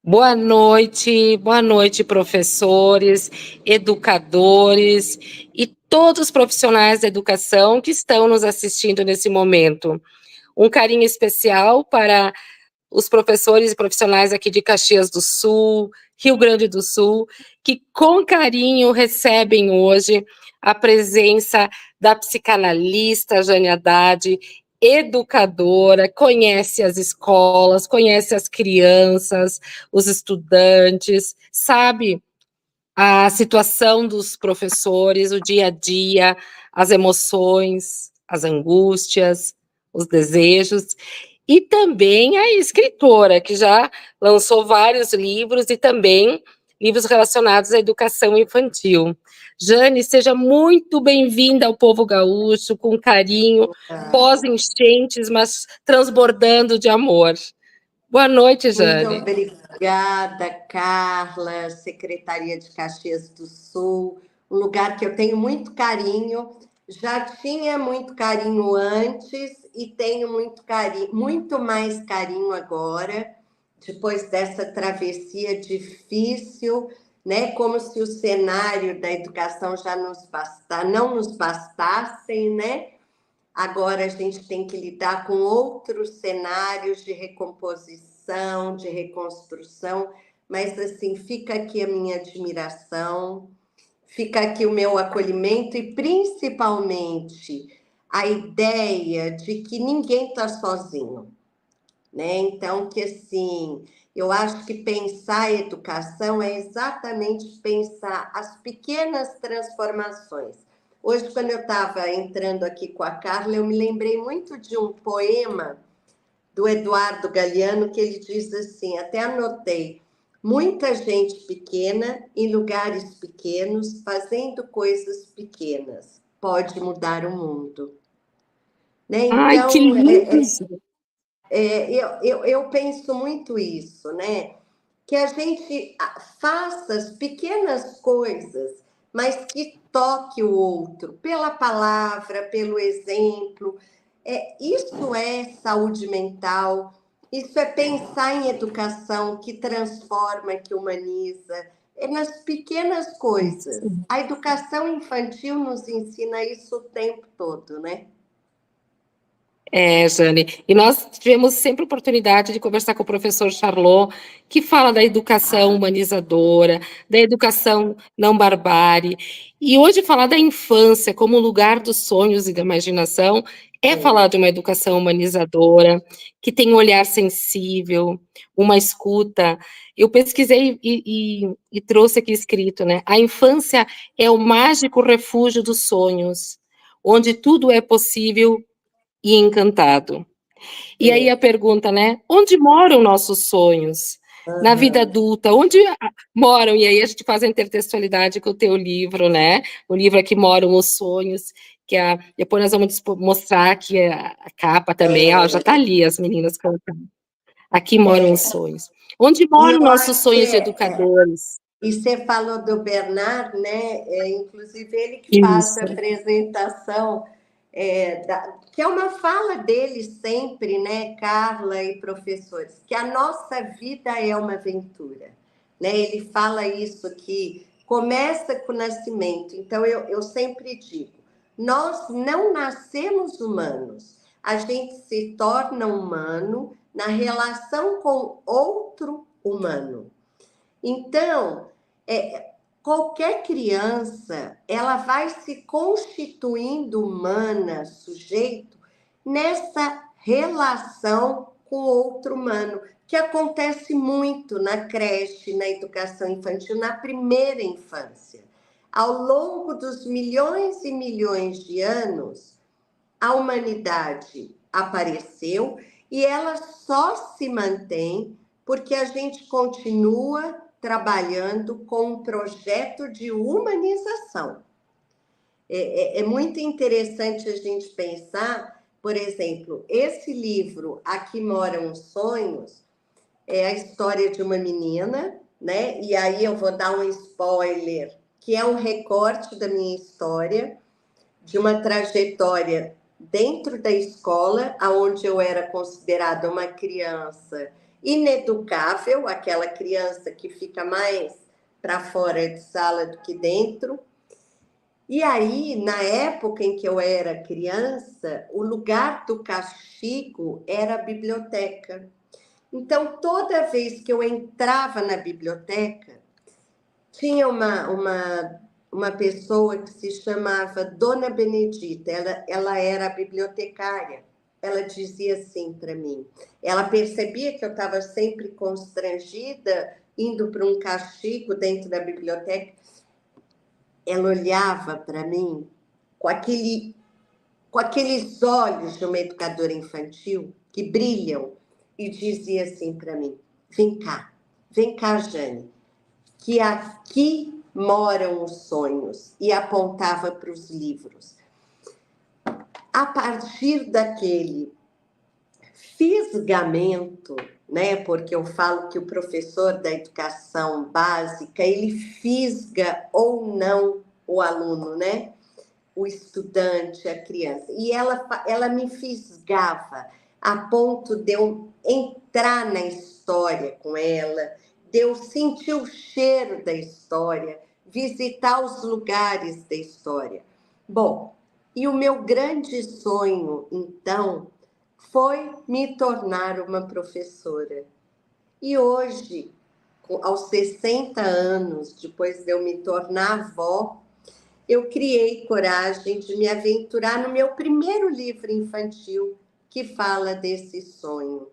Boa noite, professores, educadores e todos os profissionais da educação que estão nos assistindo nesse momento. Um carinho especial para os professores e profissionais aqui de Caxias do Sul, Rio Grande do Sul, que com carinho recebem hoje a presença da psicanalista Jane Haddad, educadora, conhece as escolas, conhece as crianças, os estudantes, sabe a situação dos professores, o dia a dia, as emoções, as angústias, os desejos, e também a escritora, que já lançou vários livros e também livros relacionados à educação infantil. Jane, seja muito bem-vinda ao povo gaúcho, com carinho, pós-enchentes, mas transbordando de amor. Boa noite, Jane. Muito obrigada, Carla, Secretaria de Caxias do Sul, um lugar que eu tenho muito carinho, já tinha muito carinho antes e tenho muito mais carinho agora, depois dessa travessia difícil, né? Como se o cenário da educação já não nos bastassem, né? Agora a gente tem que lidar com outros cenários de recomposição, de reconstrução, mas assim, fica aqui a minha admiração, fica aqui o meu acolhimento e principalmente a ideia de que ninguém está sozinho, né? Então, que assim, eu acho que pensar a educação é exatamente pensar as pequenas transformações. Hoje, quando eu estava entrando aqui com a Carla, eu me lembrei muito de um poema do Eduardo Galeano, que ele diz assim, até anotei, muita gente pequena em lugares pequenos, fazendo coisas pequenas, pode mudar o mundo. Né? Então, ai, que lindo! Eu penso muito isso, né? Que a gente faça as pequenas coisas, mas que toque o outro pela palavra, pelo exemplo. Isso é saúde mental, isso é pensar em educação que transforma, que humaniza. É nas pequenas coisas. A educação infantil nos ensina isso o tempo todo, né? Jane, e nós tivemos sempre oportunidade de conversar com o professor Charlot, que fala da educação humanizadora, da educação não barbárie, e hoje falar da infância como lugar dos sonhos e da imaginação é falar de uma educação humanizadora, que tem um olhar sensível, uma escuta. Eu pesquisei e trouxe aqui escrito, né? A infância é o mágico refúgio dos sonhos, onde tudo é possível e encantado. E aí a pergunta, né? Onde moram nossos sonhos? Na vida adulta, onde moram? E aí a gente faz a intertextualidade com o teu livro, né? O livro Aqui Moram os Sonhos, que depois nós vamos mostrar aqui a capa também. Já está ali, as meninas colocando. Aqui moram os sonhos. Onde moram nossos sonhos de educadores? E você falou do Bernard, né? Inclusive ele que faz a apresentação, que é uma fala dele sempre, né, Carla e professores, que a nossa vida é uma aventura, né? Ele fala isso que começa com o nascimento. Então eu sempre digo, nós não nascemos humanos, a gente se torna humano na relação com outro humano. Então, qualquer criança, ela vai se constituindo humana, sujeito, nessa relação com outro humano, que acontece muito na creche, na educação infantil, na primeira infância. Ao longo dos milhões e milhões de anos, a humanidade apareceu e ela só se mantém porque a gente continua trabalhando com um projeto de humanização. É muito interessante a gente pensar, por exemplo, esse livro, Aqui Moram os Sonhos, é a história de uma menina, né? E aí eu vou dar um spoiler, que é um recorte da minha história, de uma trajetória dentro da escola, onde eu era considerada uma criança Ineducável, aquela criança que fica mais para fora de sala do que dentro. E aí, na época em que eu era criança, o lugar do castigo era a biblioteca. Então, toda vez que eu entrava na biblioteca, tinha uma pessoa que se chamava Dona Benedita, ela era a bibliotecária. Ela dizia assim para mim, ela percebia que eu estava sempre constrangida, indo para um castigo dentro da biblioteca. Ela olhava para mim com aqueles olhos de uma educadora infantil que brilham e dizia assim para mim: vem cá, Jane, que aqui moram os sonhos, e apontava para os livros. A partir daquele fisgamento, né? Porque eu falo que o professor da educação básica, ele fisga ou não o aluno, né? O estudante, a criança. E ela me fisgava a ponto de eu entrar na história com ela, de eu sentir o cheiro da história, visitar os lugares da história. Bom, e o meu grande sonho, então, foi me tornar uma professora. E hoje, aos 60 anos, depois de eu me tornar avó, eu criei coragem de me aventurar no meu primeiro livro infantil, que fala desse sonho.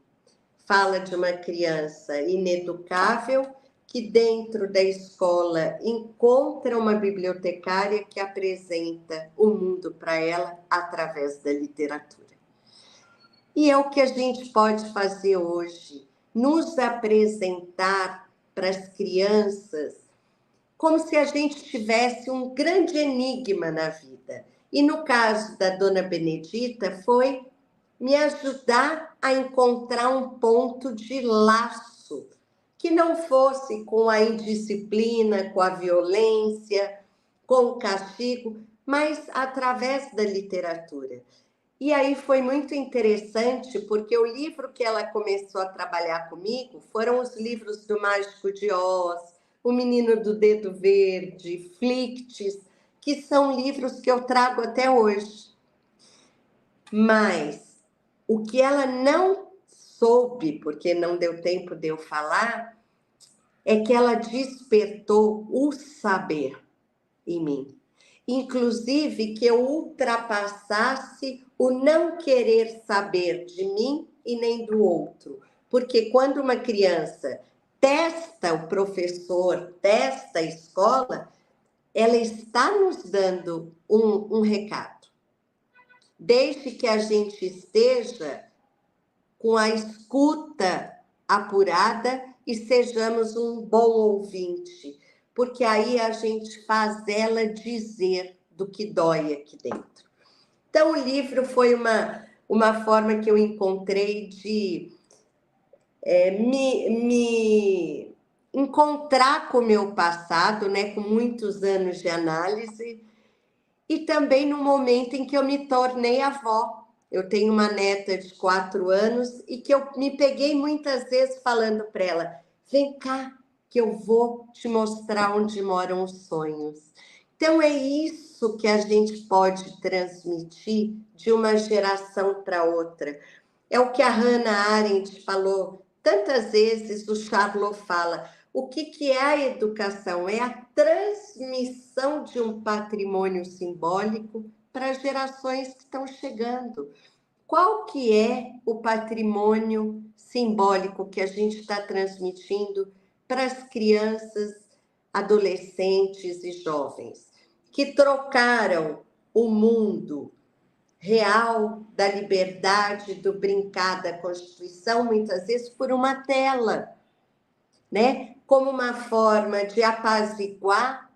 Fala de uma criança ineducável que dentro da escola encontra uma bibliotecária que apresenta o mundo para ela através da literatura. E é o que a gente pode fazer hoje, nos apresentar para as crianças como se a gente tivesse um grande enigma na vida. E no caso da Dona Benedita, foi me ajudar a encontrar um ponto de laço, que não fosse com a indisciplina, com a violência, com o castigo, mas através da literatura. E aí foi muito interessante, porque o livro que ela começou a trabalhar comigo foram os livros do Mágico de Oz, O Menino do Dedo Verde, Flicts, que são livros que eu trago até hoje. Mas o que ela não soube, porque não deu tempo de eu falar, é que ela despertou o saber em mim. Inclusive que eu ultrapassasse o não querer saber de mim e nem do outro. Porque quando uma criança testa o professor, testa a escola, ela está nos dando um recado. Desde que a gente esteja com a escuta apurada e sejamos um bom ouvinte, porque aí a gente faz ela dizer do que dói aqui dentro. Então, o livro foi uma forma que eu encontrei de me encontrar com o meu passado, né, com muitos anos de análise, e também no momento em que eu me tornei avó. Eu tenho uma neta de 4 anos e que eu me peguei muitas vezes falando para ela: vem cá, que eu vou te mostrar onde moram os sonhos. Então, é isso que a gente pode transmitir de uma geração para outra. É o que a Hannah Arendt falou tantas vezes, o Charlot fala. O que é a educação? É a transmissão de um patrimônio simbólico para as gerações que estão chegando. Qual que é o patrimônio simbólico que a gente está transmitindo para as crianças, adolescentes e jovens, que trocaram o mundo real da liberdade, do brincar da Constituição, muitas vezes por uma tela, né? Como uma forma de apaziguar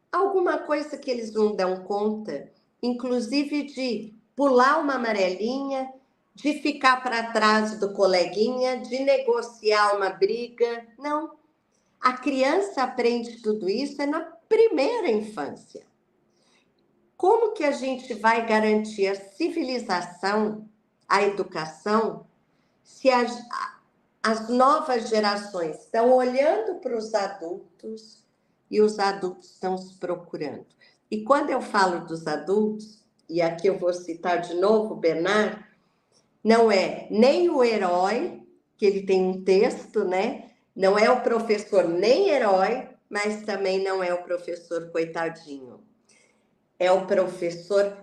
alguma coisa que eles não dão conta, inclusive de pular uma amarelinha, de ficar para trás do coleguinha, de negociar uma briga. Não. A criança aprende tudo isso na primeira infância. Como que a gente vai garantir a civilização, a educação, se as novas gerações estão olhando para os adultos e os adultos estão se procurando. E quando eu falo dos adultos, e aqui eu vou citar de novo o Bernard, não é nem o herói, que ele tem um texto, né? Não é o professor nem herói, mas também não é o professor coitadinho. É o professor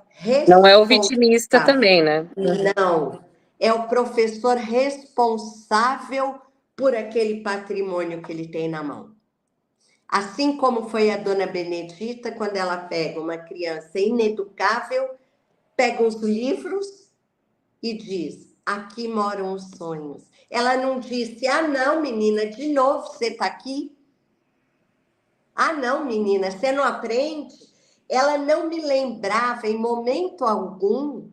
Não é o vitimista responsável. também, né? Não, é o professor responsável por aquele patrimônio que ele tem na mão. Assim como foi a dona Benedita, quando ela pega uma criança ineducável, pega os livros e diz: aqui moram os sonhos. Ela não disse: ah, não, menina, de novo você está aqui? Ah, não, menina, você não aprende? Ela não me lembrava em momento algum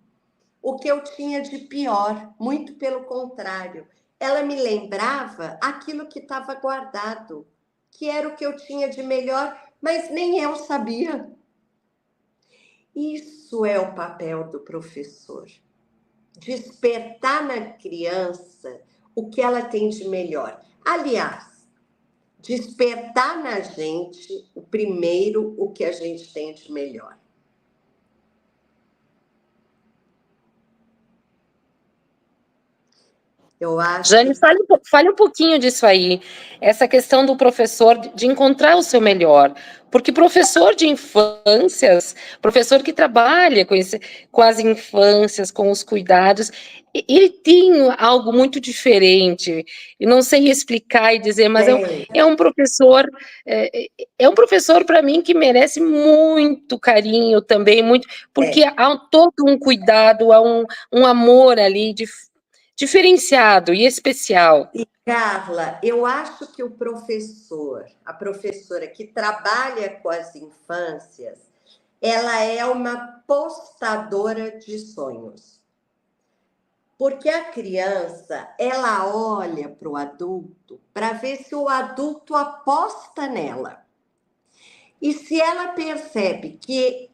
o que eu tinha de pior, muito pelo contrário. Ela me lembrava aquilo que estava guardado, que era o que eu tinha de melhor, mas nem eu sabia. Isso é o papel do professor. Despertar na criança o que ela tem de melhor. Aliás, despertar na gente, o primeiro, o que a gente tem de melhor. Eu acho. Jane, fale um pouquinho disso aí, essa questão do professor de encontrar o seu melhor, porque professor de infâncias, professor que trabalha com as infâncias, com os cuidados, ele tem algo muito diferente, e não sei explicar e dizer, mas é um professor, é um professor para mim que merece muito carinho também, muito, porque há todo um cuidado, há um amor ali diferenciado e especial. E, Carla, eu acho que o professor, a professora que trabalha com as infâncias, ela é uma postadora de sonhos. Porque a criança, ela olha para o adulto para ver se o adulto aposta nela. E se ela percebe que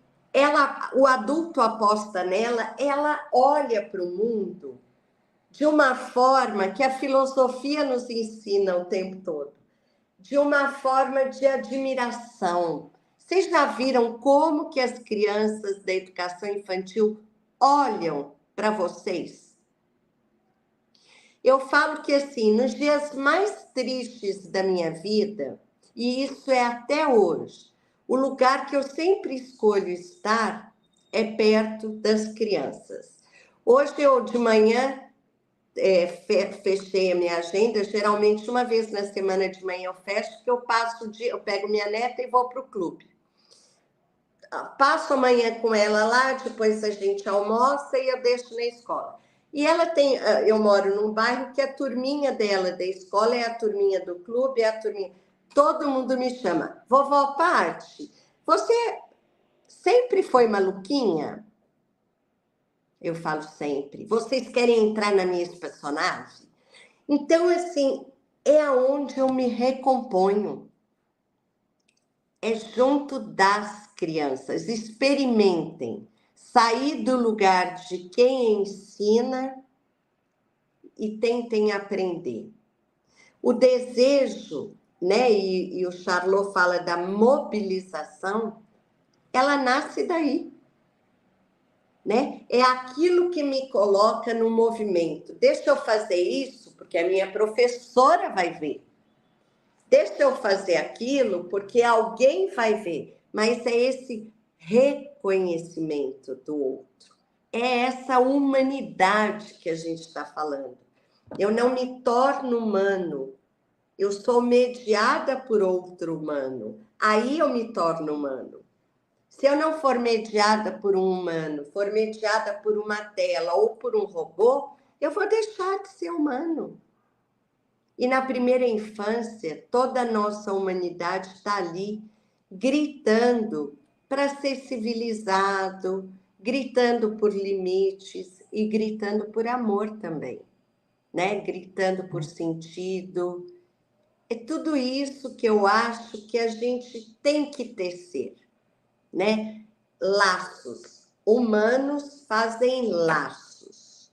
o adulto aposta nela, ela olha para o mundo de uma forma que a filosofia nos ensina o tempo todo, de uma forma de admiração. Vocês já viram como que as crianças da educação infantil olham para vocês? Eu falo que assim, nos dias mais tristes da minha vida, e isso é até hoje, o lugar que eu sempre escolho estar é perto das crianças. Hoje eu de manhã fechei a minha agenda, geralmente uma vez na semana de manhã eu fecho, que eu passo o dia, eu pego minha neta e vou para o clube. Passo a manhã com ela lá, depois a gente almoça e eu deixo na escola. E ela tem, eu moro num bairro que a turminha dela da escola é a turminha do clube, é a turminha. Todo mundo me chama, vovó Pati, você sempre foi maluquinha? Eu falo sempre. Vocês querem entrar na minha personagem? Então, assim, é aonde eu me recomponho. É junto das crianças. Experimentem. Sair do lugar de quem ensina e tentem aprender. O desejo, né? E o Charlot fala da mobilização, ela nasce daí. Né? É aquilo que me coloca no movimento. Deixa eu fazer isso, porque a minha professora vai ver. Deixa eu fazer aquilo, porque alguém vai ver. Mas é esse reconhecimento do outro. É essa humanidade que a gente está falando. Eu não me torno humano. Eu sou mediada por outro humano. Aí eu me torno humano. Se eu não for mediada por um humano, for mediada por uma tela ou por um robô, eu vou deixar de ser humano. E na primeira infância, toda a nossa humanidade está ali, gritando para ser civilizado, gritando por limites e gritando por amor também, né? Gritando por sentido. É tudo isso que eu acho que a gente tem que tecer, né? Laços. Humanos fazem laços.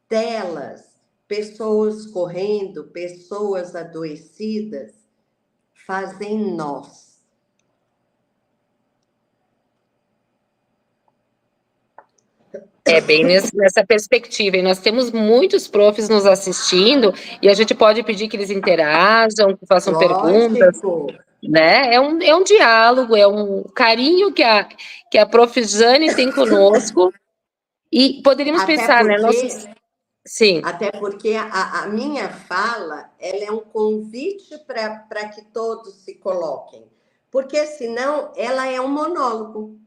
Telas pessoas correndo, pessoas adoecidas, fazem nós. É bem nessa perspectiva, e nós temos muitos profs nos assistindo, e a gente pode pedir que eles interajam, que façam perguntas, Lógico. né? É um diálogo, é um carinho que a prof. Jane tem conosco, e poderíamos Até pensar, né? porque, Sim. até porque a minha fala, ela é um convite para que todos se coloquem, porque senão ela é um monólogo.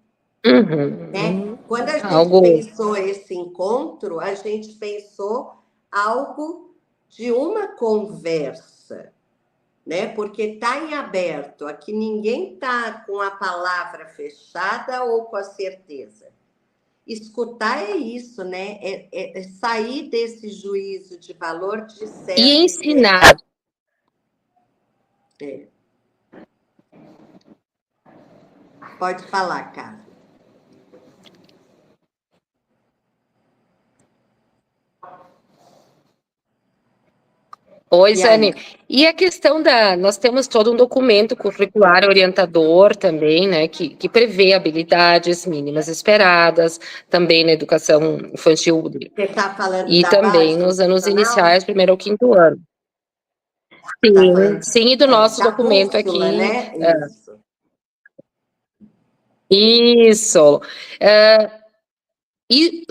Né? Uhum. Quando a gente Algo. pensou esse encontro, a gente pensou algo de uma conversa, né? Porque está em aberto, aqui ninguém está com a palavra fechada ou com a certeza. Escutar é isso, né? É sair desse juízo de valor de E certo e de ensinar. errado. É. Pode falar, cara. Oi, E aí? Jane. E a questão nós temos todo um documento curricular orientador também, né, que prevê habilidades mínimas esperadas, também na educação infantil Você está falando e da também base nos anos nutricional? iniciais, primeiro ao quinto ano. Está Sim, falando sim, e do nosso da documento bússola, aqui, né? Isso. isso. E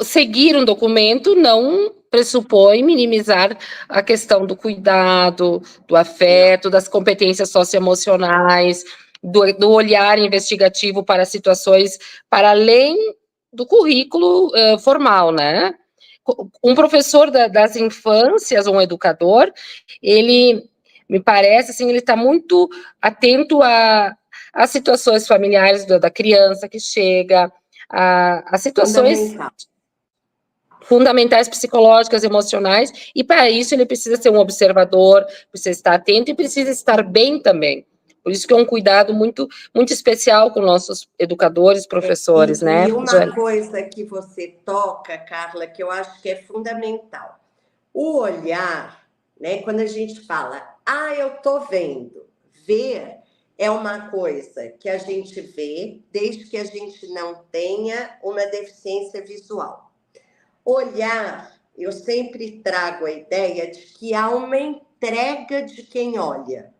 seguir um documento não pressupõe minimizar a questão do cuidado, do Não. afeto, das competências socioemocionais, do olhar investigativo para situações para além do currículo formal, né? Um professor das infâncias, um educador, ele me parece assim, ele está muito atento às situações familiares da criança que chega, a situações Fundamental. fundamentais psicológicas, emocionais, e para isso ele precisa ser um observador, precisa estar atento e precisa estar bem também. Por isso que é um cuidado muito, muito especial com nossos educadores, professores, né, E uma Jane? coisa que você toca, Carla, que eu acho que é fundamental. O olhar, né? Quando a gente fala, eu tô vendo. Ver é uma coisa que a gente vê desde que a gente não tenha uma deficiência visual. Olhar, eu sempre trago a ideia de que há uma entrega de quem olha,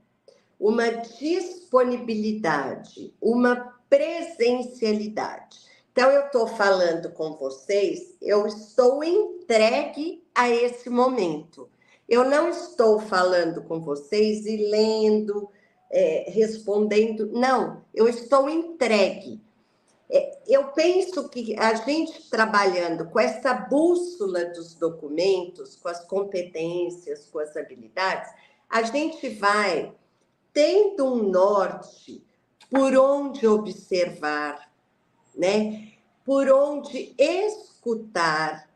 uma disponibilidade, uma presencialidade. Então, eu estou falando com vocês, eu estou entregue a esse momento. Eu não estou falando com vocês e lendo, respondendo, não, eu estou entregue. Eu penso que a gente trabalhando com essa bússola dos documentos, com as competências, com as habilidades, a gente vai tendo um norte por onde observar, né? Por onde escutar,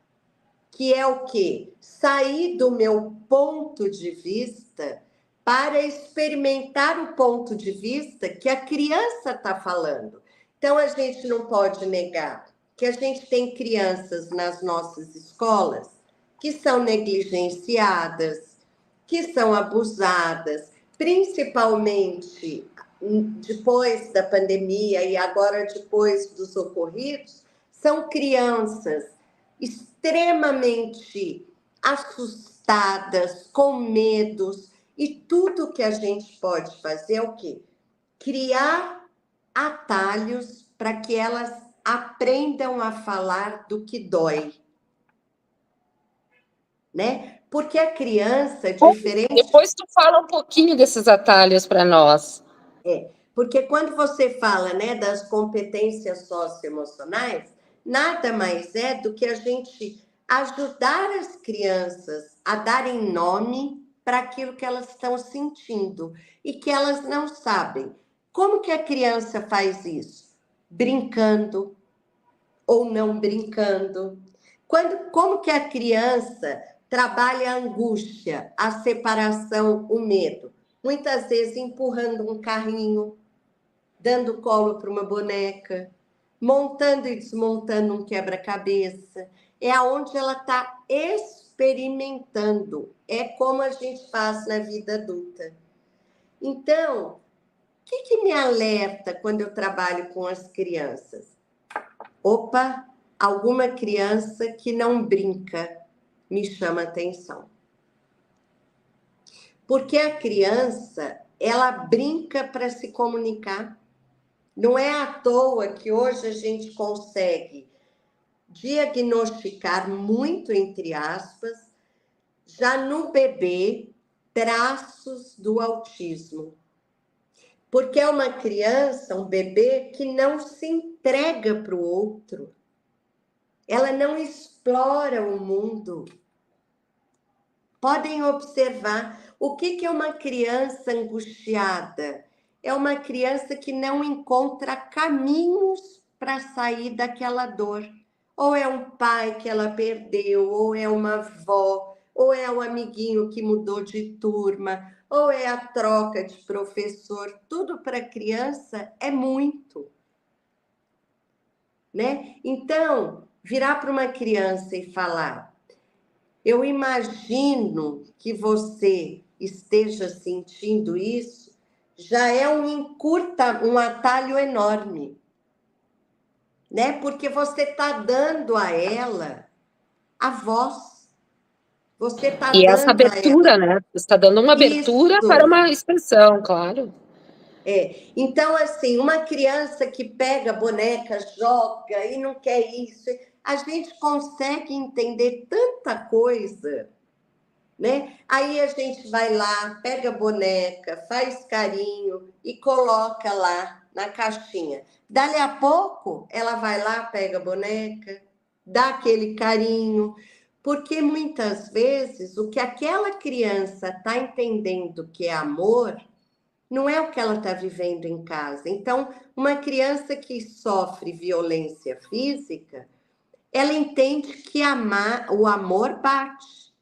que é o quê? Sair do meu ponto de vista para experimentar o ponto de vista que a criança está falando. Então, a gente não pode negar que a gente tem crianças nas nossas escolas que são negligenciadas, que são abusadas, principalmente depois da pandemia e agora depois dos ocorridos, são crianças extremamente assustadas, com medos, e tudo que a gente pode fazer é o quê? Criar atalhos para que elas aprendam a falar do que dói, né? Porque a criança, diferente. Depois tu fala um pouquinho desses atalhos para nós. Porque quando você fala, né, das competências socioemocionais, nada mais é do que a gente ajudar as crianças a darem nome para aquilo que elas estão sentindo e que elas não sabem. Como que a criança faz isso? Brincando ou não brincando? Como que a criança trabalha a angústia, a separação, o medo? Muitas vezes empurrando um carrinho, dando colo para uma boneca, montando e desmontando um quebra-cabeça. É aonde ela está experimentando. É como a gente faz na vida adulta. Então, o que me alerta quando eu trabalho com as crianças? Opa, alguma criança que não brinca me chama atenção. Porque a criança, ela brinca para se comunicar. Não é à toa que hoje a gente consegue diagnosticar muito, entre aspas, já no bebê, traços do autismo. Porque é uma criança, um bebê, que não se entrega para o outro. Ela não explora o mundo. Podem observar o que é uma criança angustiada. É uma criança que não encontra caminhos para sair daquela dor. Ou é um pai que ela perdeu, ou é uma avó, ou é um amiguinho que mudou de turma, ou é a troca de professor. Tudo para criança é muito, né? Então, virar para uma criança e falar: eu imagino que você esteja sentindo isso, já é um atalho enorme, né? Porque você está dando a ela a voz, você está E essa dando a abertura, ela né? Você está dando uma abertura para isso. uma expressão, claro. Então, assim, uma criança que pega a boneca, joga e não quer isso, a gente consegue entender tanta coisa, né? Aí a gente vai lá, pega a boneca, faz carinho e coloca lá na caixinha. Dali a pouco, ela vai lá, pega a boneca, dá aquele carinho, porque muitas vezes o que aquela criança está entendendo que é amor não é o que ela está vivendo em casa. Então, uma criança que sofre violência física, ela entende que o amor bate.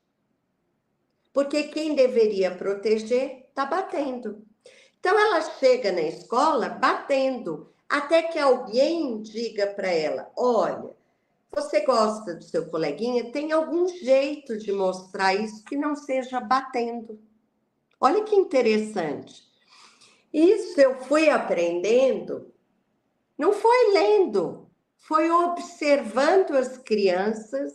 Porque quem deveria proteger está batendo. Então, ela chega na escola batendo, até que alguém diga para ela: olha, você gosta do seu coleguinha? Tem algum jeito de mostrar isso que não seja batendo. Olha que interessante. Isso eu fui aprendendo, não foi lendo, foi observando as crianças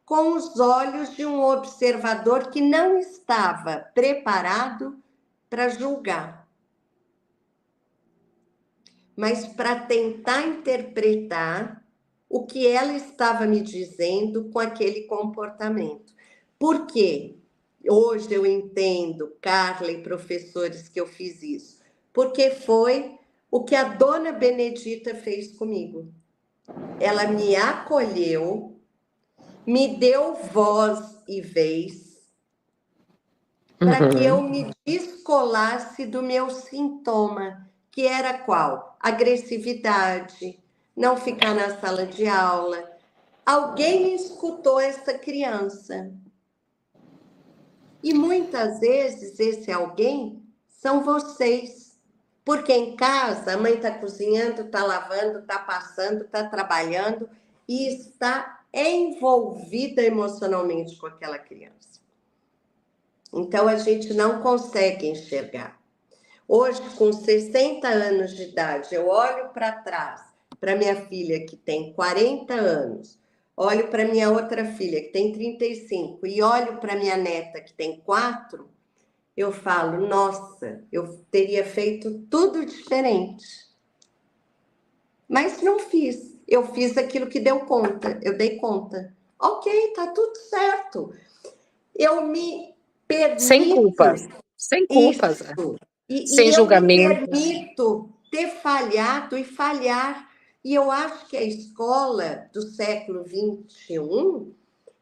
com os olhos de um observador que não estava preparado para julgar, mas para tentar interpretar o que ela estava me dizendo com aquele comportamento. Por quê? Hoje eu entendo, Carla e professores, que eu fiz isso. Porque foi o que a dona Benedita fez comigo. Ela me acolheu, me deu voz e vez, para que eu me descolasse do meu sintoma, que era qual? Agressividade, não ficar na sala de aula. Alguém escutou essa criança. E muitas vezes esse alguém são vocês. Porque em casa a mãe está cozinhando, está lavando, está passando, está trabalhando e está envolvida emocionalmente com aquela criança. Então a gente não consegue enxergar. Hoje, com 60 anos de idade, eu olho para trás, para minha filha que tem 40 anos, olho para minha outra filha que tem 35 e olho para minha neta que tem 4, eu falo: nossa, eu teria feito tudo diferente. Mas não fiz. Eu fiz aquilo que deu conta, eu dei conta. Ok, tá tudo certo. Eu me Sem permito culpas. Sem culpas. isso. Sem E eu me julgamento. permito ter falhado e falhar. E eu acho que a escola do século XXI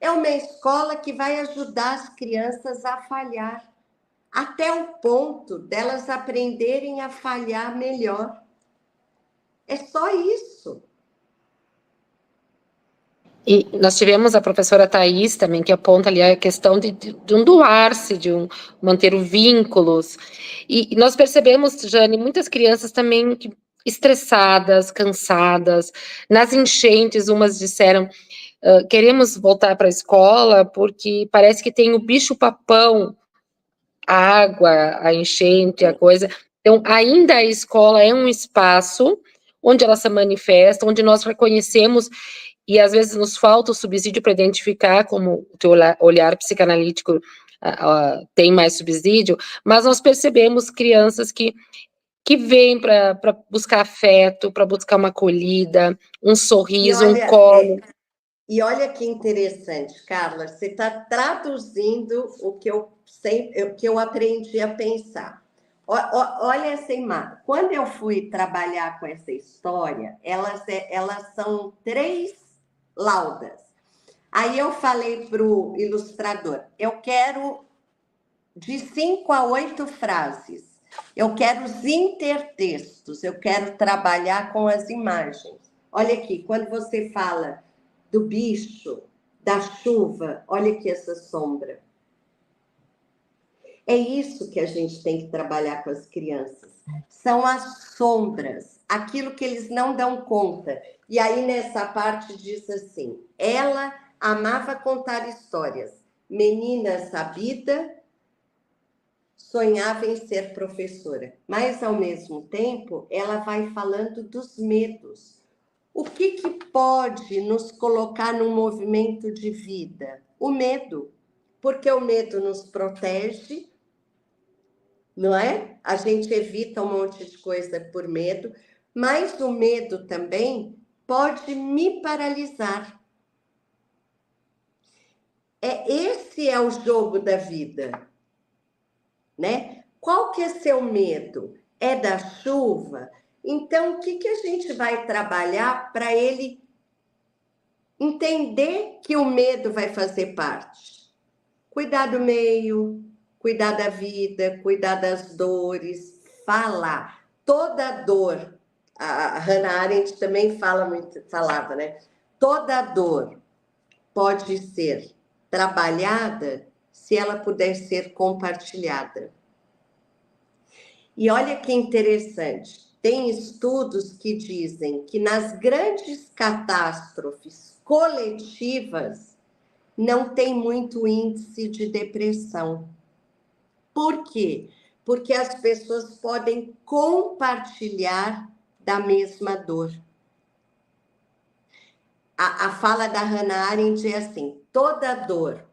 é uma escola que vai ajudar as crianças a falhar, até o ponto delas aprenderem a falhar melhor. É só isso. E nós tivemos a professora Thais também, que aponta ali a questão de um doar-se, de manter o vínculos. E nós percebemos, Jane, muitas crianças também estressadas, cansadas. Nas enchentes, umas disseram: queremos voltar para a escola porque parece que tem o bicho-papão, a água, a enchente, a coisa. Então, ainda a escola é um espaço onde ela se manifesta, onde nós reconhecemos, e às vezes nos falta o subsídio para identificar como o teu olhar psicanalítico tem mais subsídio, mas nós percebemos crianças que vêm para buscar afeto, para buscar uma acolhida, um sorriso, um colo. E olha que interessante, Carla, você está traduzindo o que eu aprendi a pensar. Olha essa imagem. Quando eu fui trabalhar com essa história, elas são 3 laudas. Aí eu falei para o ilustrador, eu quero de 5 a 8 frases. Eu quero os intertextos, eu quero trabalhar com as imagens. Olha aqui, quando você fala do bicho, da chuva, olha aqui essa sombra. É isso que a gente tem que trabalhar com as crianças. São as sombras, aquilo que eles não dão conta. E aí nessa parte diz assim, ela amava contar histórias. Menina sabida, sonhava em ser professora. Mas, ao mesmo tempo, ela vai falando dos medos. O que pode nos colocar num movimento de vida? O medo. Porque o medo nos protege, não é? A gente evita um monte de coisa por medo, mas o medo também pode me paralisar. Esse é o jogo da vida, né? Qual que é seu medo? É da chuva? Então, o que a gente vai trabalhar para ele entender que o medo vai fazer parte? Cuidar do meio, cuidar da vida, cuidar das dores, falar. Toda dor, a Hannah Arendt também falava, né? Toda dor pode ser trabalhada se ela puder ser compartilhada. E olha que interessante, tem estudos que dizem que nas grandes catástrofes coletivas não tem muito índice de depressão. Por quê? Porque as pessoas podem compartilhar da mesma dor. A fala da Hannah Arendt é assim, toda dor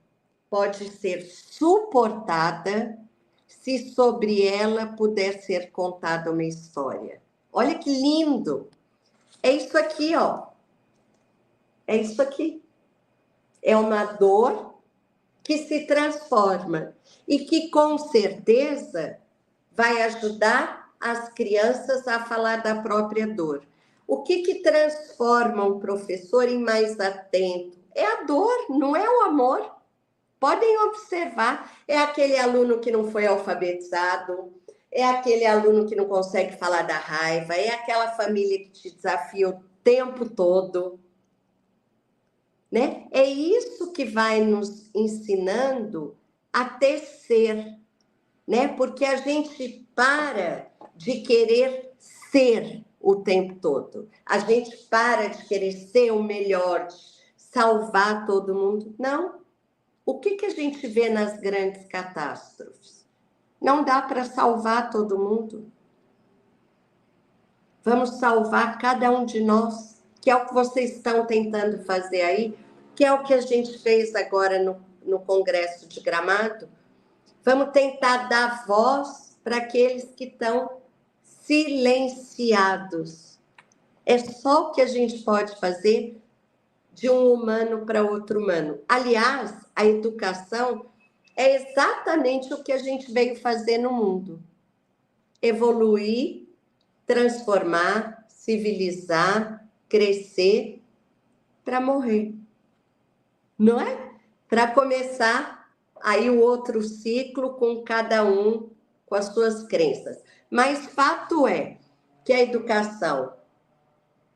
pode ser suportada se sobre ela puder ser contada uma história. Olha que lindo! É isso aqui, ó. É isso aqui. É uma dor que se transforma e que, com certeza, vai ajudar as crianças a falar da própria dor. O que transforma um professor em mais atento? É a dor, não é o amor. Podem observar, é aquele aluno que não foi alfabetizado, é aquele aluno que não consegue falar da raiva, é aquela família que te desafia o tempo todo, né? É isso que vai nos ensinando a tecer, né? Porque a gente para de querer ser o tempo todo. A gente para de querer ser o melhor, de salvar todo mundo. Não. O que a gente vê nas grandes catástrofes? Não dá para salvar todo mundo. Vamos salvar cada um de nós, que é o que vocês estão tentando fazer aí, que é o que a gente fez agora no Congresso de Gramado. Vamos tentar dar voz para aqueles que estão silenciados. É só o que a gente pode fazer de um humano para outro humano. Aliás, a educação é exatamente o que a gente veio fazer no mundo. Evoluir, transformar, civilizar, crescer para morrer. Não é? Para começar aí o outro ciclo com cada um com as suas crenças. Mas fato é que a educação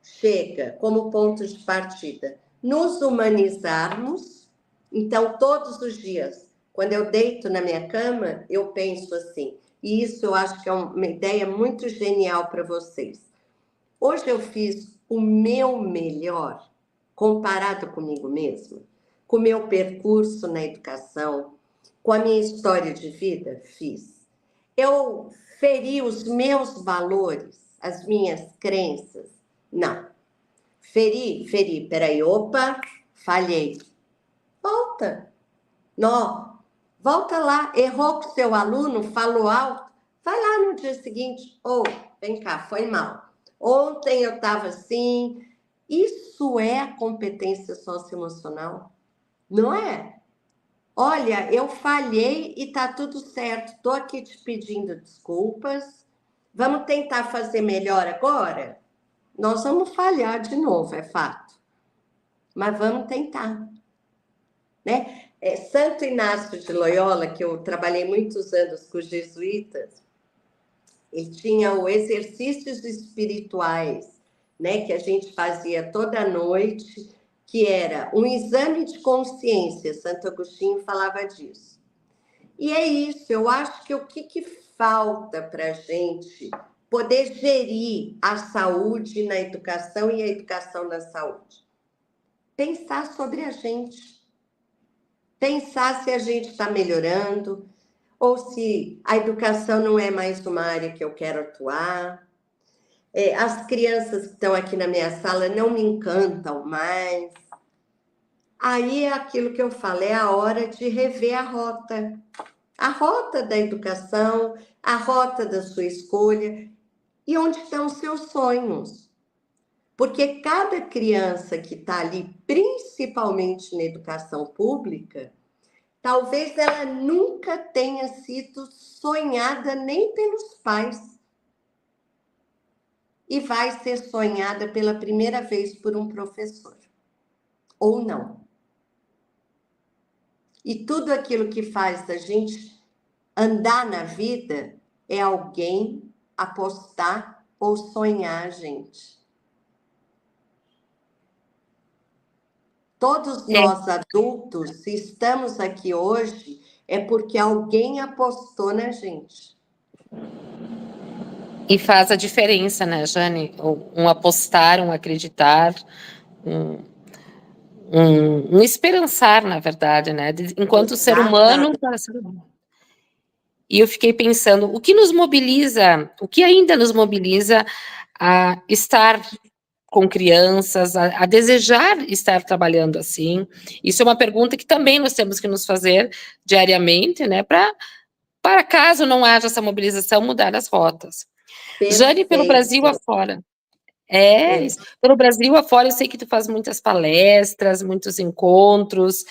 chega como ponto de partida nos humanizarmos. Então, todos os dias, quando eu deito na minha cama, eu penso assim, e isso eu acho que é uma ideia muito genial para vocês. Hoje eu fiz o meu melhor comparado comigo mesma, com o meu percurso na educação, com a minha história de vida? Fiz. Eu feri os meus valores, as minhas crenças? Não. Feri. Peraí, opa, falhei. Volta. Não, volta lá. Errou com seu aluno, falou alto. Vai lá no dia seguinte. Vem cá, foi mal. Ontem eu estava assim. Isso é a competência socioemocional? Não é? Olha, eu falhei e tá tudo certo. Estou aqui te pedindo desculpas. Vamos tentar fazer melhor agora? Nós vamos falhar de novo, é fato. Mas vamos tentar. Né? Santo Inácio de Loyola, que eu trabalhei muitos anos com os jesuítas, ele tinha os exercícios espirituais, né, que a gente fazia toda noite, que era um exame de consciência. Santo Agostinho falava disso. E é isso, eu acho que o que falta para a gente poder gerir a saúde na educação e a educação na saúde? Pensar sobre a gente. Pensar se a gente está melhorando, ou se a educação não é mais uma área que eu quero atuar. As crianças que estão aqui na minha sala não me encantam mais. Aí é aquilo que eu falo, é a hora de rever a rota da educação, a rota da sua escolha e onde estão os seus sonhos. Porque cada criança que está ali, principalmente na educação pública, talvez ela nunca tenha sido sonhada nem pelos pais. E vai ser sonhada pela primeira vez por um professor. Ou não. E tudo aquilo que faz a gente andar na vida é alguém apostar ou sonhar a gente. Todos nós adultos, se estamos aqui hoje, é porque alguém apostou na gente. E faz a diferença, né, Jane? Um apostar, um acreditar, um esperançar, na verdade, né? Enquanto ser humano. E eu fiquei pensando, o que nos mobiliza, o que ainda nos mobiliza a estar com crianças, a desejar estar trabalhando assim? Isso é uma pergunta que também nós temos que nos fazer diariamente, né? Para caso não haja essa mobilização, mudar as rotas. Perfeito. Jane, pelo Brasil afora. Isso. Pelo Brasil afora, eu sei que tu faz muitas palestras, muitos encontros.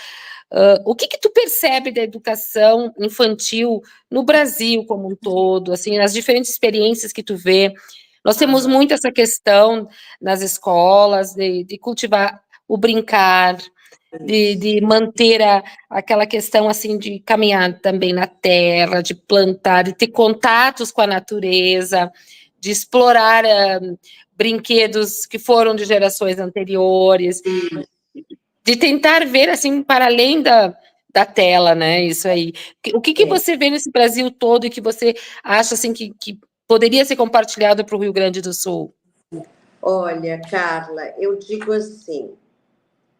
O que tu percebe da educação infantil no Brasil como um todo, assim, nas diferentes experiências que tu vê? Nós temos muito essa questão nas escolas de cultivar o brincar, de manter aquela questão assim de caminhar também na terra, de plantar, de ter contatos com a natureza, de explorar brinquedos que foram de gerações anteriores, de tentar ver assim para além da tela, né? Isso aí. O que você vê nesse Brasil todo e que você acha assim que poderia ser compartilhado para o Rio Grande do Sul? Olha, Carla, eu digo assim,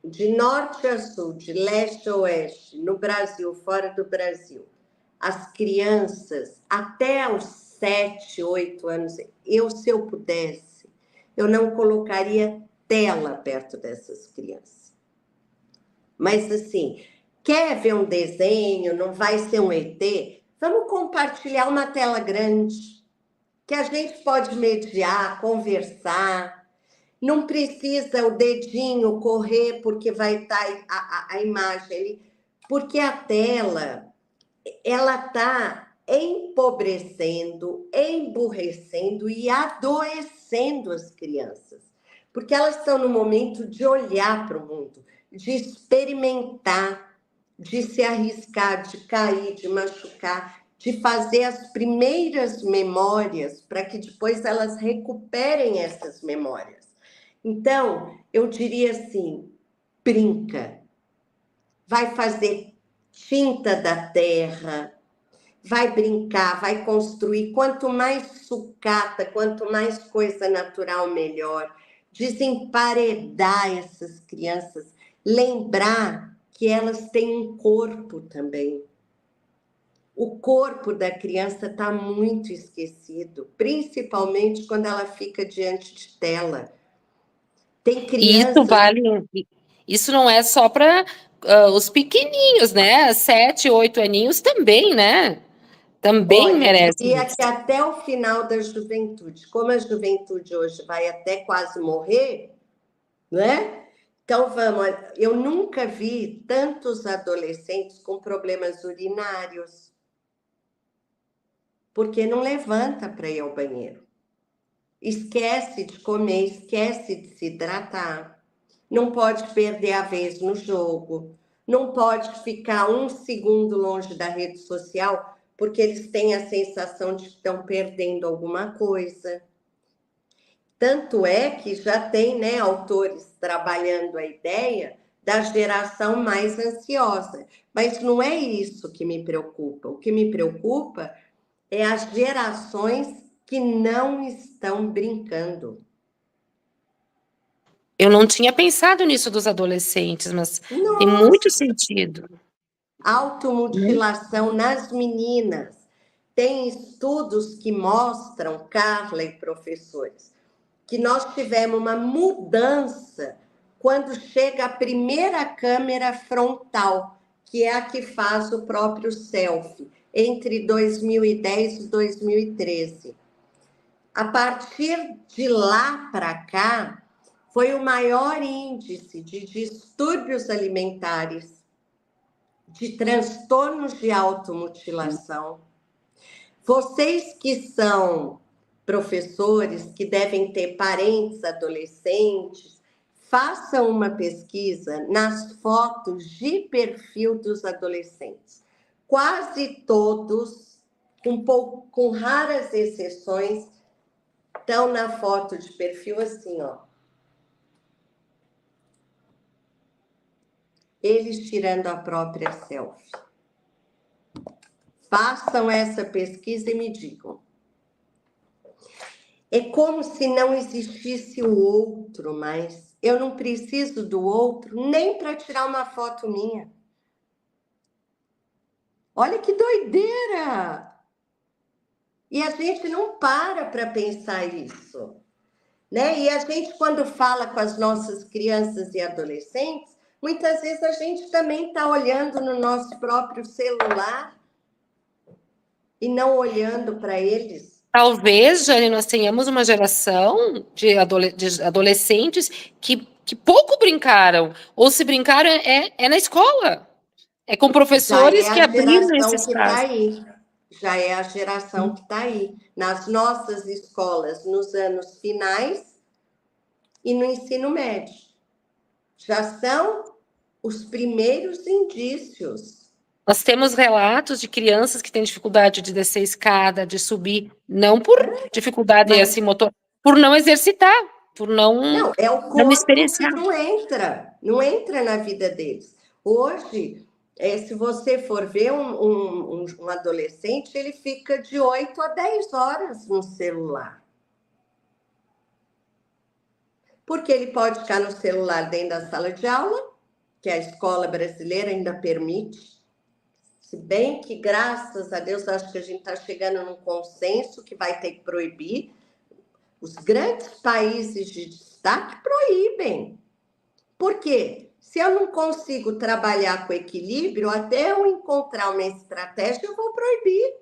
de norte a sul, de leste a oeste, no Brasil, fora do Brasil, as crianças, até os 7, 8 anos, se eu pudesse, eu não colocaria tela perto dessas crianças. Mas assim, quer ver um desenho, não vai ser um ET? Vamos compartilhar uma tela grande, que a gente pode mediar, conversar. Não precisa o dedinho correr porque vai estar a imagem ali, porque a tela, ela está empobrecendo, emburrecendo e adoecendo as crianças, porque elas estão no momento de olhar para o mundo, de experimentar, de se arriscar, de cair, de machucar, de fazer as primeiras memórias para que depois elas recuperem essas memórias. Então, eu diria assim, brinca, vai fazer tinta da terra, vai brincar, vai construir. Quanto mais sucata, quanto mais coisa natural, melhor. desemparedar essas crianças, lembrar que elas têm um corpo também. O corpo da criança está muito esquecido, principalmente quando ela fica diante de tela. Tem crianças... Isso não é só para os pequenininhos, né? 7, 8 aninhos também, né? Também merece e isso. que até o final da juventude, como a juventude hoje vai até quase morrer, né? Então vamos, eu nunca vi tantos adolescentes com problemas urinários, porque não levanta para ir ao banheiro. Esquece de comer, esquece de se hidratar, não pode perder a vez no jogo, não pode ficar um segundo longe da rede social, porque eles têm a sensação de que estão perdendo alguma coisa. Tanto é que já tem, né, autores trabalhando a ideia da geração mais ansiosa. Mas não é isso que me preocupa. O que me preocupa é as gerações que não estão brincando. Eu não tinha pensado nisso dos adolescentes, mas tem muito Nossa! sentido. Automutilação nas meninas. Tem estudos que mostram, Carla e professores, que nós tivemos uma mudança quando chega a primeira câmera frontal, que é a que faz o próprio selfie, entre 2010 e 2013. A partir de lá para cá, foi o maior índice de distúrbios alimentares, de transtornos de automutilação. Vocês que são professores, que devem ter parentes adolescentes, façam uma pesquisa nas fotos de perfil dos adolescentes. Quase todos, com raras exceções, estão na foto de perfil assim, ó. Eles tirando a própria selfie. Façam essa pesquisa e me digam. É como se não existisse o outro mais. Eu não preciso do outro nem para tirar uma foto minha. Olha que doideira! E a gente não para pensar isso, né? E a gente, quando fala com as nossas crianças e adolescentes, muitas vezes a gente também está olhando no nosso próprio celular e não olhando para eles. Talvez, Jane, nós tenhamos uma geração de adolescentes que pouco brincaram, ou se brincaram é na escola, é com Já é professores que a abriram esse geração que está espaço. aí. Já é a geração que está aí. Nas nossas escolas, nos anos finais e no ensino médio. Já são os primeiros indícios. Nós temos relatos de crianças que têm dificuldade de descer escada, de subir, não por dificuldade assim motor, por não exercitar, por Não, é o não corpo que experienciar. não entra na vida deles. Hoje, se você for ver um adolescente, ele fica de 8 a 10 horas no celular. Porque ele pode ficar no celular dentro da sala de aula, que a escola brasileira ainda permite. Se bem que, graças a Deus, acho que a gente está chegando num consenso que vai ter que proibir. Os grandes países de destaque proíbem. Por quê? Se eu não consigo trabalhar com equilíbrio, até eu encontrar uma estratégia, eu vou proibir.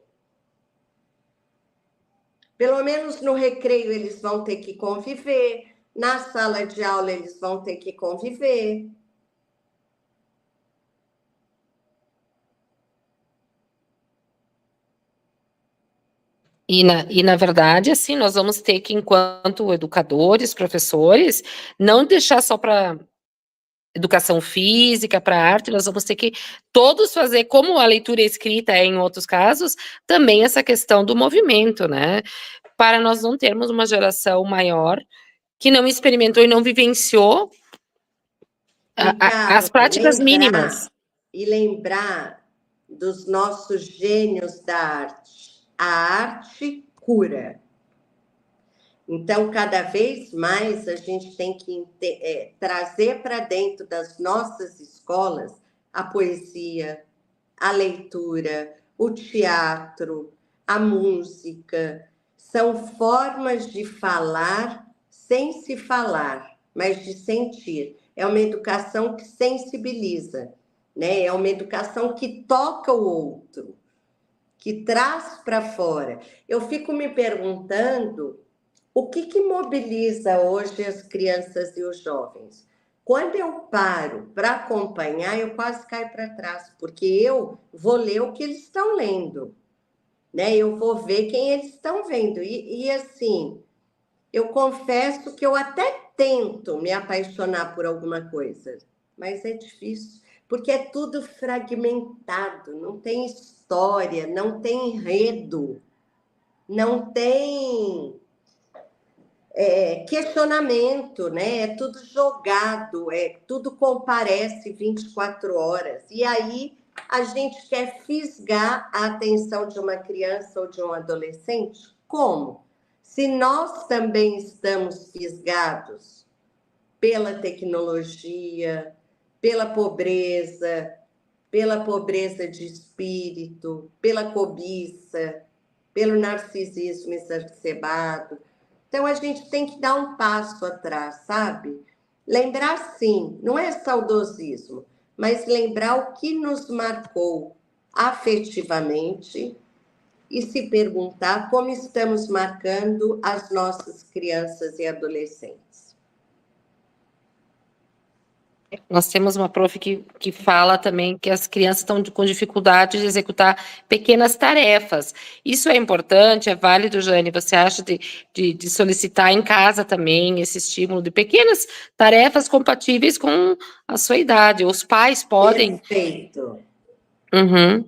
Pelo menos no recreio eles vão ter que conviver, na sala de aula eles vão ter que conviver. E na verdade, assim, nós vamos ter que, enquanto educadores, professores, não deixar só para educação física, para arte, nós vamos ter que todos fazer, como a leitura e a escrita é em outros casos, também essa questão do movimento, né? Para nós não termos uma geração maior que não experimentou e não vivenciou as Carla, práticas mínimas. lembrar dos nossos gênios da arte. A arte cura. Então, cada vez mais a gente tem que trazer para dentro das nossas escolas a poesia, a leitura, o teatro, a música. São formas de falar sem se falar, mas de sentir. É uma educação que sensibiliza, né? É uma educação que toca o outro, que traz para fora. Eu fico me perguntando o que mobiliza hoje as crianças e os jovens. Quando eu paro para acompanhar, eu quase caio para trás, porque eu vou ler o que eles estão lendo, né? Eu vou ver quem eles estão vendo. E assim, eu confesso que eu até tento me apaixonar por alguma coisa, mas é difícil, porque é tudo fragmentado, não tem história, não tem enredo, não tem questionamento, né? É tudo jogado, tudo comparece 24 horas. E aí a gente quer fisgar a atenção de uma criança ou de um adolescente? Como? Se nós também estamos fisgados pela tecnologia, pela pobreza de espírito, pela cobiça, pelo narcisismo exacerbado. Então, a gente tem que dar um passo atrás, sabe? Lembrar, sim, não é saudosismo, mas lembrar o que nos marcou afetivamente e se perguntar como estamos marcando as nossas crianças e adolescentes. Nós temos uma prof que fala também que as crianças estão com dificuldade de executar pequenas tarefas. Isso é importante, é válido, Jane? Você acha de solicitar em casa também esse estímulo de pequenas tarefas compatíveis com a sua idade? Os pais podem... Perfeito. Uhum.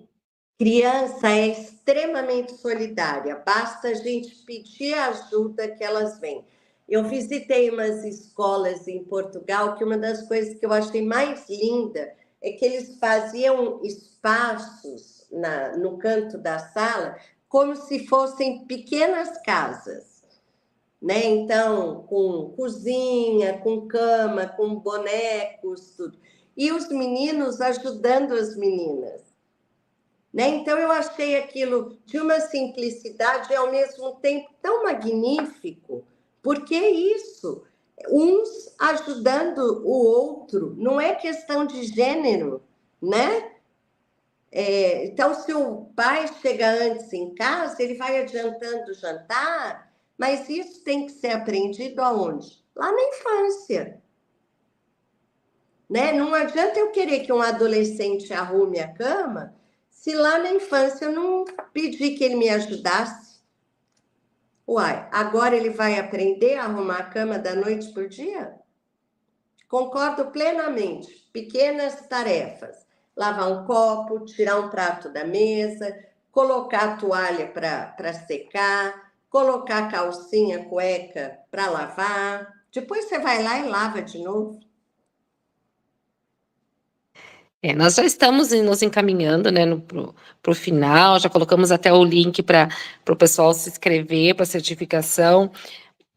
Criança é extremamente solidária, basta a gente pedir ajuda que elas vêm. Eu visitei umas escolas em Portugal que uma das coisas que eu achei mais linda é que eles faziam espaços no canto da sala como se fossem pequenas casas, né? Então, com cozinha, com cama, com bonecos, tudo. E os meninos ajudando as meninas. Né? Então, eu achei aquilo de uma simplicidade e, ao mesmo tempo, tão magnífico, porque é isso, uns ajudando o outro, não é questão de gênero, né? Então, se o pai chega antes em casa, ele vai adiantando o jantar, mas isso tem que ser aprendido aonde? Lá na infância. Né? Não adianta eu querer que um adolescente arrume a cama se lá na infância eu não pedi que ele me ajudasse. Uai, agora ele vai aprender a arrumar a cama da noite por dia? Concordo plenamente. Pequenas tarefas. Lavar um copo, tirar um prato da mesa, colocar a toalha para secar, colocar a calcinha, cueca para lavar. Depois você vai lá e lava de novo. Nós já estamos nos encaminhando, né, para o final, já colocamos até o link para o pessoal se inscrever para a certificação.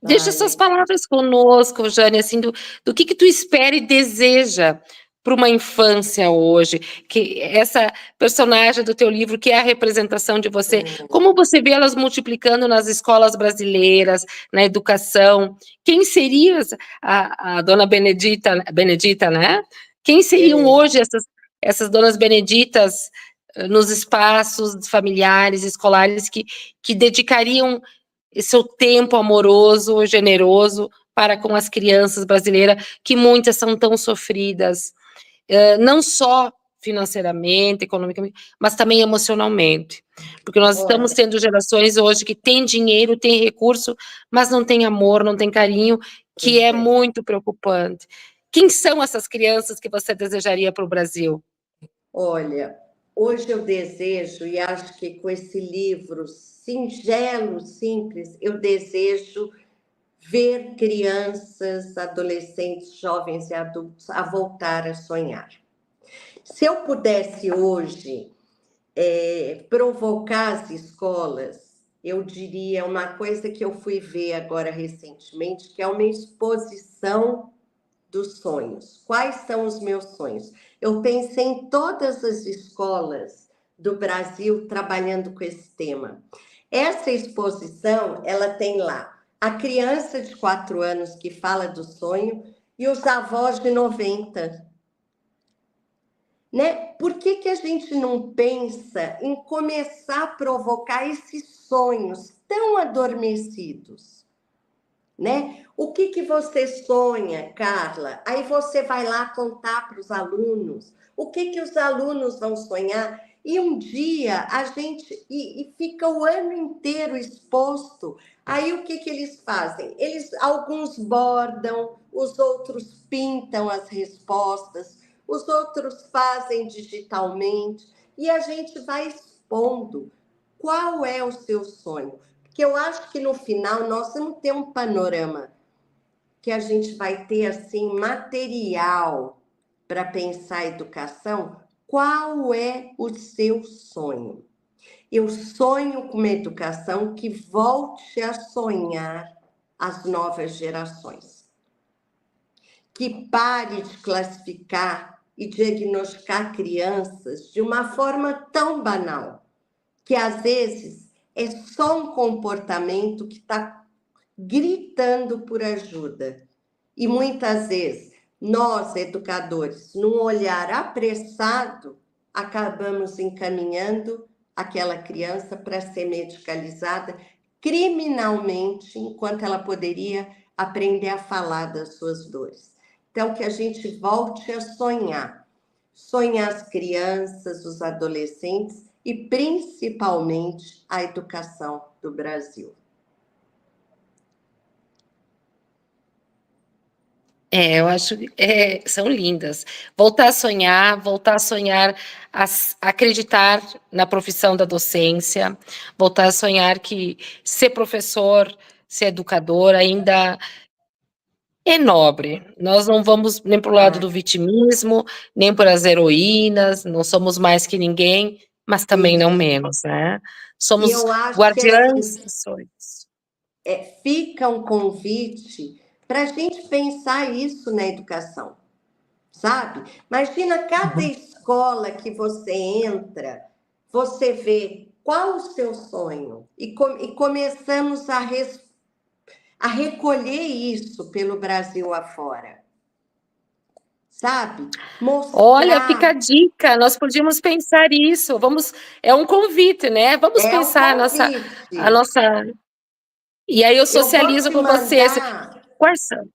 Deixa suas palavras conosco, Jane, assim, do que tu espera e deseja para uma infância hoje, que essa personagem do teu livro, que é a representação de você, como você vê elas multiplicando nas escolas brasileiras, na educação, quem seria a dona Benedita, né? Quem seriam hoje essas donas Beneditas nos espaços familiares, escolares, que dedicariam seu tempo amoroso, generoso para com as crianças brasileiras, que muitas são tão sofridas, não só financeiramente, economicamente, mas também emocionalmente. Porque nós estamos tendo gerações hoje que têm dinheiro, têm recurso, mas não têm amor, não têm carinho, que é muito preocupante. Quem são essas crianças que você desejaria para o Brasil? Olha, hoje eu desejo, e acho que com esse livro singelo, simples, eu desejo ver crianças, adolescentes, jovens e adultos a voltar a sonhar. Se eu pudesse hoje provocar as escolas, eu diria, uma coisa que eu fui ver agora recentemente, que é uma exposição dos sonhos. Quais são os meus sonhos? Eu pensei em todas as escolas do Brasil trabalhando com esse tema. Essa exposição, ela tem lá a criança de 4 anos que fala do sonho e os avós de 90. Né? Por que a gente não pensa em começar a provocar esses sonhos tão adormecidos? Né? O que você sonha, Carla? Aí você vai lá contar para os alunos. O que os alunos vão sonhar? E um dia a gente e fica o ano inteiro exposto. Aí o que eles fazem? Alguns bordam, os outros pintam as respostas, os outros fazem digitalmente e a gente vai expondo. Qual é o seu sonho? Porque eu acho que no final nós vamos ter um panorama que a gente vai ter assim material para pensar a educação. Qual é o seu sonho? Eu sonho com uma educação que volte a sonhar as novas gerações, que pare de classificar e diagnosticar crianças de uma forma tão banal, que às vezes é só um comportamento que está gritando por ajuda. E muitas vezes, nós, educadores, num olhar apressado, acabamos encaminhando aquela criança para ser medicalizada criminalmente, enquanto ela poderia aprender a falar das suas dores. Então, que a gente volte a sonhar. Sonhar as crianças, os adolescentes e, principalmente, a educação do Brasil. Eu acho que são lindas. Voltar a sonhar, acreditar na profissão da docência, voltar a sonhar que ser professor, ser educador ainda é nobre. Nós não vamos nem para o lado do vitimismo, nem para as heroínas, não somos mais que ninguém, mas também não menos, né? E Somos eu acho que guardiãs assim, dos sonhos. fica um convite para a gente pensar isso na educação, sabe? Imagina cada escola que você entra, você vê qual o seu sonho e começamos a recolher isso pelo Brasil afora, sabe? Olha, fica a Mostrar. dica, nós podíamos pensar isso. É um convite, né? Vamos É um pensar a convite. nossa. E aí eu Eu vou socializo te com você. mandar. Quais são?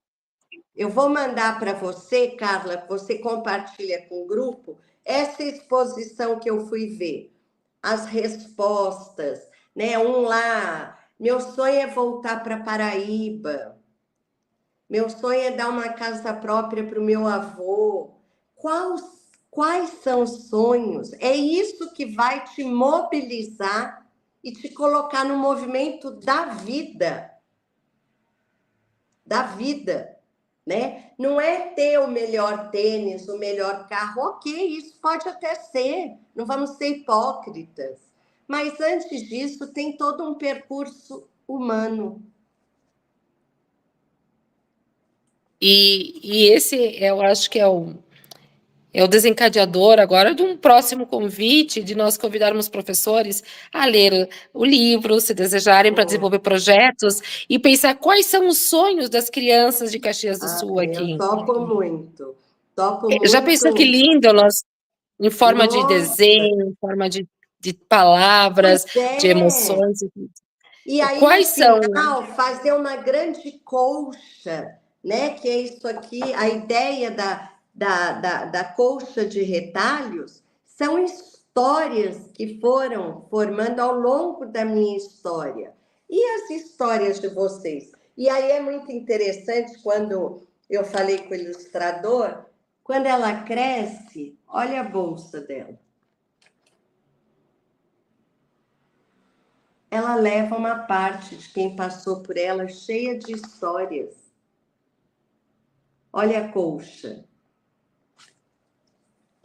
Eu vou mandar para você, Carla, você compartilha com o grupo, essa exposição que eu fui ver, as respostas, né? Um lá, meu sonho é voltar para Paraíba, meu sonho é dar uma casa própria para o meu avô. Quais, quais são os sonhos? É isso que vai te mobilizar e te colocar no movimento da vida. Da vida. Né? Não é ter o melhor tênis, o melhor carro, ok, isso pode até ser, não vamos ser hipócritas. Mas antes disso, tem todo um percurso humano. E esse eu acho que é o desencadeador agora de um próximo convite, de nós convidarmos professores a ler o livro, se desejarem, para desenvolver projetos e pensar quais são os sonhos das crianças de Caxias do Sul Eu aqui. topo muito. Topo Já pensou que muito. lindo nós, em forma de Nossa, desenho, em forma de pois palavras, de é. emoções? E aí, no Quais são? final, fazer uma grande colcha, né? Que é isso aqui, a ideia da colcha de retalhos são histórias que foram formando ao longo da minha história. E as histórias de vocês? E aí é muito interessante quando eu falei com o ilustrador, quando ela cresce, olha a bolsa dela. Ela leva uma parte de quem passou por ela cheia de histórias. Olha a colcha.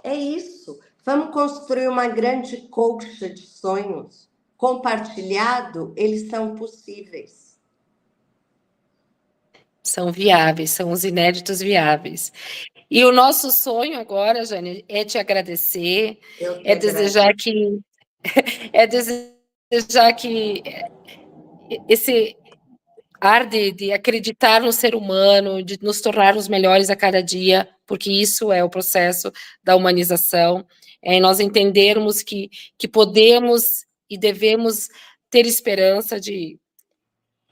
É isso. Vamos construir uma grande colcha de sonhos compartilhado, eles são possíveis. São viáveis, são os inéditos viáveis. E o nosso sonho agora, Jane, é te agradecer, é desejar que esse ar de acreditar no ser humano, de nos tornarmos melhores a cada dia, porque isso é o processo da humanização, é nós entendermos que podemos e devemos ter esperança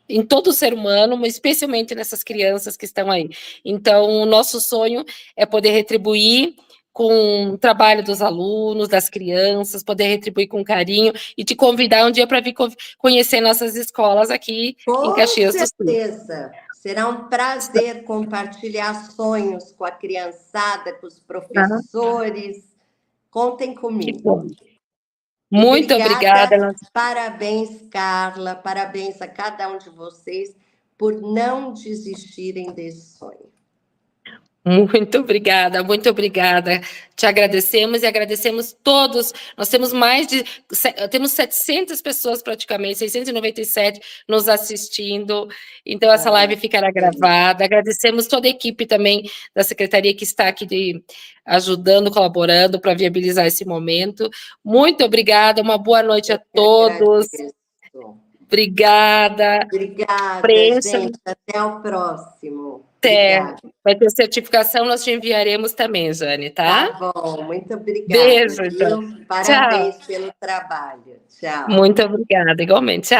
em todo ser humano, mas especialmente nessas crianças que estão aí. Então, o nosso sonho é poder retribuir com o trabalho dos alunos, das crianças, poder retribuir com carinho e te convidar um dia para vir conhecer nossas escolas aqui em Caxias do Sul. Com certeza. Será um prazer compartilhar sonhos com a criançada, com os professores. Contem comigo. Que bom. Muito obrigada. Parabéns, Carla. Parabéns a cada um de vocês por não desistirem desse sonho. Muito obrigada, muito obrigada. Te agradecemos e agradecemos todos. Nós temos 700 pessoas praticamente, 697 nos assistindo. Então, essa live ficará gravada. Agradecemos toda a equipe também da Secretaria que está aqui ajudando, colaborando para viabilizar esse momento. Muito obrigada, uma boa noite a todos. Obrigada. Obrigada, gente. Até o próximo. Vai ter certificação, nós te enviaremos também, Jane, tá? Tá bom, muito obrigada. Beijo, então. Parabéns pelo trabalho. Tchau. Muito obrigada, igualmente. Tchau.